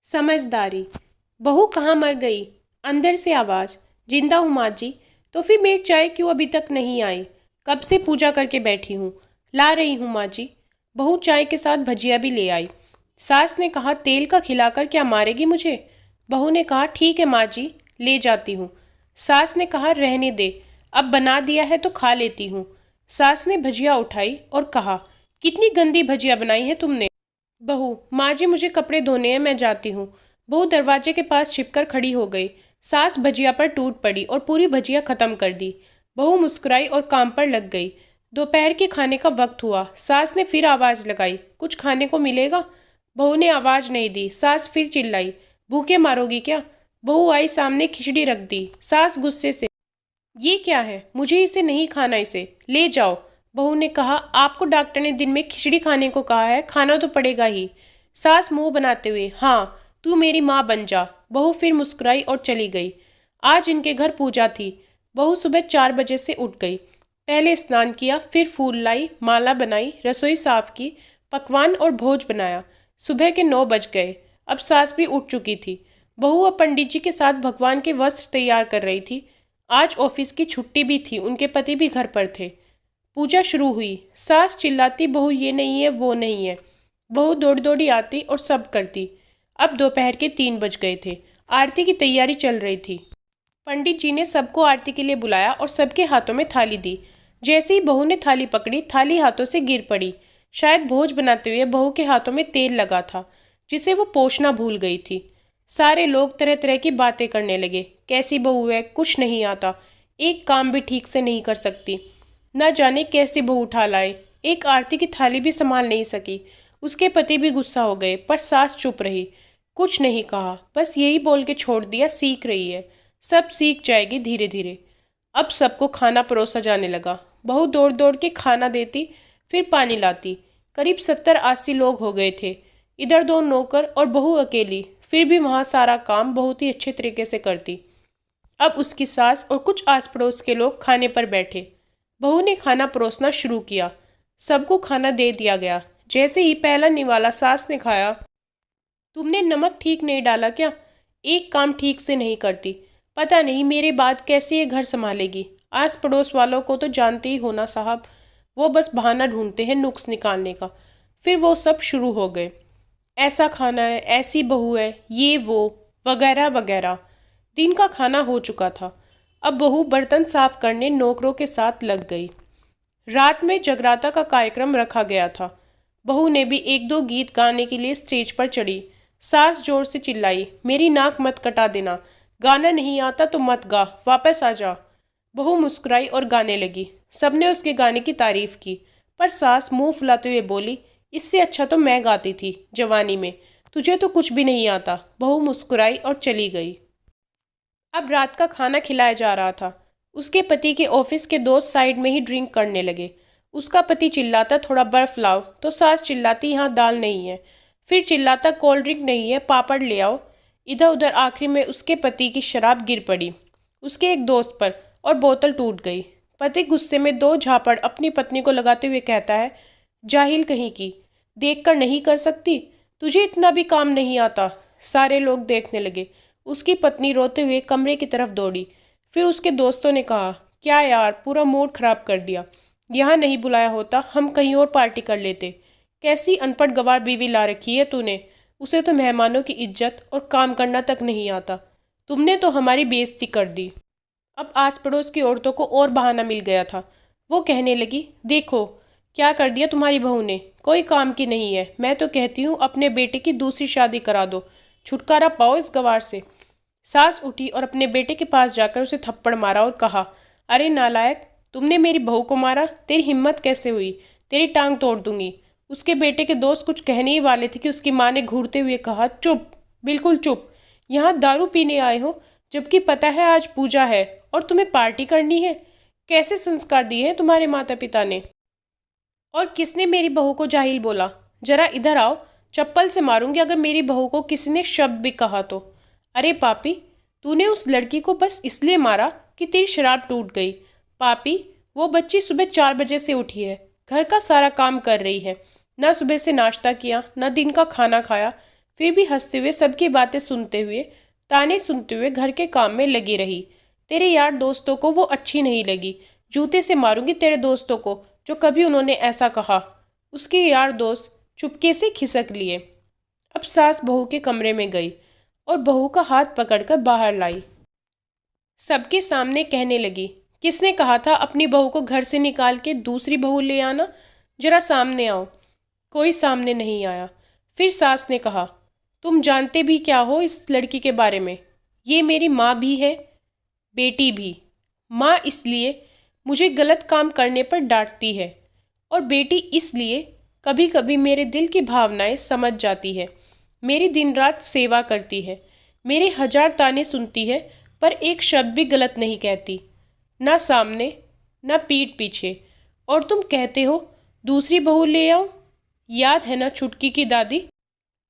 समझदारी। बहू कहाँ मर गई? अंदर से आवाज। जिंदा हूँ माँ जी। तो फिर मेरी चाय क्यों अभी तक नहीं आई? कब से पूजा करके बैठी हूँ। ला रही हूँ माँ जी। बहू चाय के साथ भजिया भी ले आई। सास ने कहा तेल का खिलाकर क्या मारेगी मुझे? बहू ने कहा ठीक है माँ जी, ले जाती हूँ। सास ने कहा रहने दे, अब बना दिया है तो खा लेती हूँ। सास ने भजिया उठाई और कहा कितनी गंदी भजिया बनाई है तुमने। बहू, माँ जी मुझे कपड़े धोने हैं, मैं जाती हूँ। बहू दरवाजे के पास छिपकर खड़ी हो गई। सास भजिया पर टूट पड़ी और पूरी भजिया खत्म कर दी। बहू मुस्कुराई और काम पर लग गई। दोपहर के खाने का वक्त हुआ। सास ने फिर आवाज लगाई, कुछ खाने को मिलेगा? बहू ने आवाज नहीं दी। सास फिर चिल्लाई, भूखे मारोगी क्या? बहू आई, सामने खिचड़ी रख दी। सास गुस्से से, ये क्या है? मुझे इसे नहीं खाना, इसे ले जाओ। बहू ने कहा आपको डॉक्टर ने दिन में खिचड़ी खाने को कहा है, खाना तो पड़ेगा ही। सास मुंह बनाते हुए, हाँ तू मेरी माँ बन जा। बहू फिर मुस्कुराई और चली गई। आज इनके घर पूजा थी। बहू सुबह 4 बजे से उठ गई। पहले स्नान किया, फिर फूल लाई, माला बनाई, रसोई साफ की, पकवान और भोज बनाया। सुबह के 9 बज गए। अब सास भी उठ चुकी थी। बहू अब पंडित जी के साथ भगवान के वस्त्र तैयार कर रही थी। आज ऑफिस की छुट्टी भी थी, उनके पति भी घर पर थे। पूजा शुरू हुई। सास चिल्लाती, बहू ये नहीं है वो नहीं है। बहू दौड़ दौड़ी आती और सब करती। अब दोपहर के 3 बज गए थे। आरती की तैयारी चल रही थी। पंडित जी ने सबको आरती के लिए बुलाया और सबके हाथों में थाली दी। जैसे ही बहू ने थाली पकड़ी, थाली हाथों से गिर पड़ी। शायद भोज बनाते हुए बहू के हाथों में तेल लगा था, जिसे वो पोंछना भूल गई थी। सारे लोग तरह तरह की बातें करने लगे। कैसी बहू है, कुछ नहीं आता, एक काम भी ठीक से नहीं कर सकती, न जाने कैसी बहू उठा लाए, एक आरती की थाली भी संभाल नहीं सकी। उसके पति भी गुस्सा हो गए, पर सास चुप रही, कुछ नहीं कहा, बस यही बोल के छोड़ दिया सीख रही है, सब सीख जाएगी धीरे धीरे। अब सबको खाना परोसा जाने लगा। बहू दौड़ दौड़ के खाना देती, फिर पानी लाती। करीब 70-80 लोग हो गए थे। इधर 2 नौकर और बहू अकेली, फिर भी वहाँ सारा काम बहुत ही अच्छे तरीके से करती। अब उसकी सास और कुछ आस पड़ोस के लोग खाने पर बैठे। बहू ने खाना परोसना शुरू किया। सबको खाना दे दिया गया। जैसे ही पहला निवाला सास ने खाया, तुमने नमक ठीक नहीं डाला क्या? एक काम ठीक से नहीं करती, पता नहीं मेरे बाद कैसे ये घर संभालेगी। आस पड़ोस वालों को तो जानते ही हो ना साहब, वो बस बहाना ढूंढते हैं नुक्स निकालने का। फिर वो सब शुरू हो गए, ऐसा खाना है, ऐसी बहू है, ये वो वगैरह वगैरह। दिन का खाना हो चुका था। अब बहू बर्तन साफ करने नौकरों के साथ लग गई। रात में जगराता का कार्यक्रम रखा गया था। बहू ने भी 1-2 गीत गाने के लिए स्टेज पर चढ़ी। सास जोर से चिल्लाई, मेरी नाक मत कटा देना, गाना नहीं आता तो मत गा, वापस आ जा। बहू मुस्कुराई और गाने लगी। सबने उसके गाने की तारीफ की, पर सास मुंह फुलाते हुए बोली, इससे अच्छा तो मैं गाती थी जवानी में, तुझे तो कुछ भी नहीं आता। बहू मुस्कुराई और चली गई। अब रात का खाना खिलाया जा रहा था। उसके पति के ऑफिस के दोस्त साइड में ही ड्रिंक करने लगे। उसका पति चिल्लाता थोड़ा बर्फ लाओ, तो सास चिल्लाती यहाँ दाल नहीं है। फिर चिल्लाता कोल्ड ड्रिंक नहीं है, पापड़ ले आओ। इधर उधर आखिर में उसके पति की शराब गिर पड़ी उसके एक दोस्त पर और बोतल टूट गई। पति गुस्से में 2 झापड़ अपनी पत्नी को लगाते हुए कहता है, जाहिल कहीं की, देखकर नहीं कर सकती, तुझे इतना भी काम नहीं आता। सारे लोग देखने लगे। उसकी पत्नी रोते हुए कमरे की तरफ दौड़ी। फिर उसके दोस्तों ने कहा, क्या यार, पूरा मूड खराब कर दिया, यहाँ नहीं बुलाया होता, हम कहीं और पार्टी कर लेते। कैसी अनपढ़ गंवार बीवी ला रखी है तूने, उसे तो मेहमानों की इज्जत और काम करना तक नहीं आता। तुमने तो हमारी बेइज्जती कर दी। अब आस पड़ोस की औरतों को और बहाना मिल गया था। वो कहने लगी, देखो क्या कर दिया तुम्हारी बहू ने, कोई काम की नहीं है। मैं तो कहती हूँ अपने बेटे की दूसरी शादी करा दो, छुटकारा पाओ इस गंवार से। सास उठी और अपने बेटे के पास जाकर उसे थप्पड़ मारा और कहा, अरे नालायक, तुमने मेरी बहू को मारा, तेरी हिम्मत कैसे हुई, तेरी टांग तोड़ दूंगी। उसके बेटे के दोस्त कुछ कहने ही वाले थे कि उसकी माँ ने घूरते हुए कहा, चुप, बिल्कुल चुप, यहाँ दारू पीने आए हो, जबकि पता है आज पूजा है और तुम्हें पार्टी करनी है। कैसे संस्कार दिए हैं तुम्हारे माता पिता ने? और किसने मेरी बहू को जाहिल बोला? जरा इधर आओ, चप्पल से मारूंगी अगर मेरी बहू को किसी ने शब्द भी कहा तो। अरे पापी, तूने उस लड़की को बस इसलिए मारा कि तेरी शराब टूट गई। पापी, वो बच्ची सुबह 4 बजे से उठी है, घर का सारा काम कर रही है, ना सुबह से नाश्ता किया, ना दिन का खाना खाया, फिर भी हंसते हुए सबकी बातें सुनते हुए, ताने सुनते हुए घर के काम में लगी रही। तेरे यार दोस्तों को वो अच्छी नहीं लगी। जूते से मारूंगी तेरे दोस्तों को जो कभी उन्होंने ऐसा कहा। उसके यार दोस्त चुपके से खिसक लिए। अब सास बहू के कमरे में गई और बहू का हाथ पकड़कर बाहर लाई। सबके सामने कहने लगी, किसने कहा था अपनी बहू को घर से निकाल के दूसरी बहू ले आना? जरा सामने आओ। कोई सामने नहीं आया। फिर सास ने कहा, तुम जानते भी क्या हो इस लड़की के बारे में? ये मेरी माँ भी है, बेटी भी। माँ इसलिए मुझे गलत काम करने पर डांटती है और बेटी इसलिए कभी कभी मेरे दिल की भावनाएं समझ जाती है। मेरी दिन रात सेवा करती है, मेरे 1000 ताने सुनती है, पर एक शब्द भी गलत नहीं कहती, ना सामने ना पीठ पीछे। और तुम कहते हो दूसरी बहू ले आओ। याद है ना छुटकी की दादी,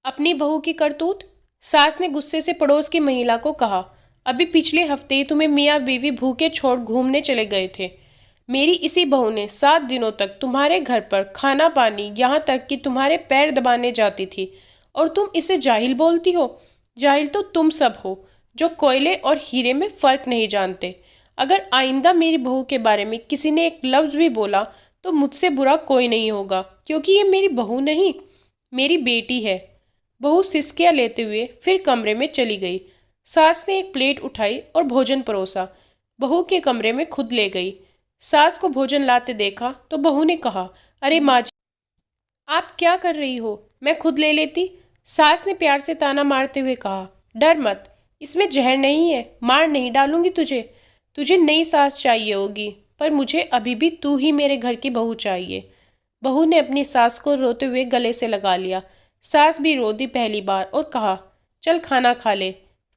अपनी बहू की करतूत? सास ने गुस्से से पड़ोस की महिला को कहा, अभी पिछले हफ्ते ही तुम्हें मियाँ बीवी भूखे छोड़ घूमने चले गए थे। मेरी इसी बहू ने 7 दिनों तक तुम्हारे घर पर खाना पानी, यहाँ तक कि तुम्हारे पैर दबाने जाती थी, और तुम इसे जाहिल बोलती हो? जाहिल तो तुम सब हो जो कोयले और हीरे में फ़र्क नहीं जानते। अगर आइंदा मेरी बहू के बारे में किसी ने एक लफ्ज़ भी बोला तो मुझसे बुरा कोई नहीं होगा, क्योंकि ये मेरी बहू नहीं, मेरी बेटी है। बहू सिसकियाँ लेते हुए फिर कमरे में चली गई। सास ने एक प्लेट उठाई और भोजन परोसा, बहू के कमरे में खुद ले गई। सास को भोजन लाते देखा तो बहू ने कहा, अरे माँ जी, आप क्या कर रही हो? मैं खुद ले लेती। सास ने प्यार से ताना मारते हुए कहा, डर मत, इसमें जहर नहीं है, मार नहीं डालूंगी तुझे। तुझे नई सास चाहिए होगी, पर मुझे अभी भी तू ही मेरे घर की बहू चाहिए। बहू ने अपनी सास को रोते हुए गले से लगा लिया। सास भी रो दी पहली बार और कहा, चल खाना खा ले।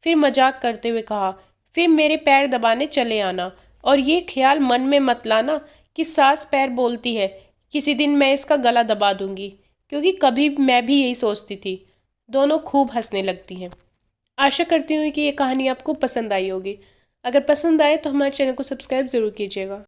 फिर मजाक करते हुए कहा, फिर मेरे पैर दबाने चले आना, और ये ख्याल मन में मत लाना कि सास पैर बोलती है, किसी दिन मैं इसका गला दबा दूंगी, क्योंकि कभी मैं भी यही सोचती थी। दोनों खूब हंसने लगती हैं। आशा करती हूँ कि ये कहानी आपको पसंद आई होगी। अगर पसंद आए तो हमारे चैनल को सब्सक्राइब ज़रूर कीजिएगा।